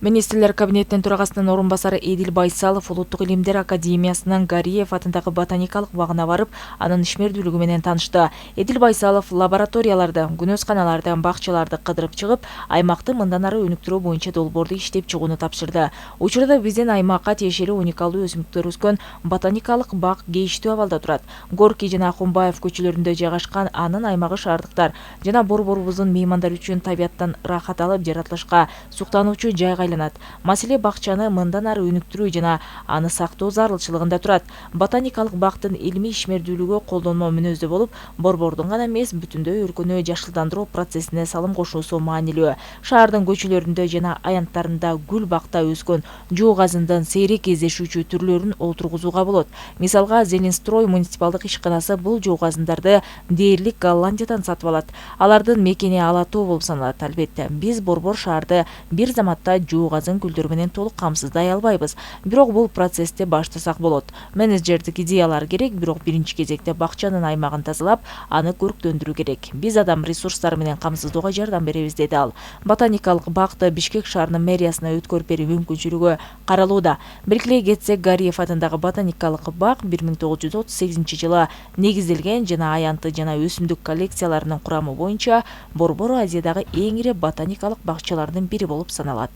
Министрлер кабинетинин төрагасынын орун басары Эдил Байсалов Улуттук илимдер академиясынын Гариев атындагы ботаникалык багына барып, анын ишмердүүлүгү менен таанышты. Эдил Байсалов лабораторияларды, күнөсканаларды, бакчаларды кыдырып чыгып, аймакты мындан ары өнүктүрүү боюнча долбоорду иштеп чыгууну тапшырды. Учурда биздин аймакка тиешелүү уникалдуу өсүмдүктөр өскөн ботаникалык бак кейиштүү абалда турат. Горький жана Акунбаев көчөлөрүндө жайгашкан анын аймагы шаардыктар жана борборубуздун меймандар үчүн табияттан рахат алып, жаратылышка суктануучу жайга айланат. Маселе бакчаны мындан ары өнүктүрүү жана аны сактоо зарылчылыгында турат. Ботаникалык бактын илмий ишмердүүлүгү колдонмо мүнөздө болуп, борбордун гана эмес, бүтүндөй өлкөнү жашылдандыруу процессине салым кошуусу маанилүү. Шаардын көчөлөрүндө жана аянттарында гүл бакта өскөн жоо газындын сейрек кездешүүчү түрлөрүн олтургузууга болот. Мисалга, Зеленстрой муниципалдык ишканасы бул жоо газындарды дээрлик Голландиядан сатып алат. Алардын мекени ала тоо болуп саналат. Албетте, биз борбор шаарды бир заматта жоо газын гүлдөр менен толук камсыздай албайбыз. Бирок бул процессти баштасак болот. Менеджердик идеялар керек, бирок биринчи кезекте бакчанын аймагын тазалап, аны көрктөндүрүү керек. Биз адам ресурстары менен камсыздоого жардам беребиз, деди ал. Ботаникалык бакты Бишкек шаарынын мэриясына өткөрүп берүү мүмкүнчүлүгү каралууда. Белгилей кетсек, Гариев атындагы ботаникалык бак 1938-жылы негизделген жана аянты жана өсүмдүк коллекцияларынын курамы боюнча Борбор Азиядагы эң ири ботаникалык бакчалардын бири болуп саналат.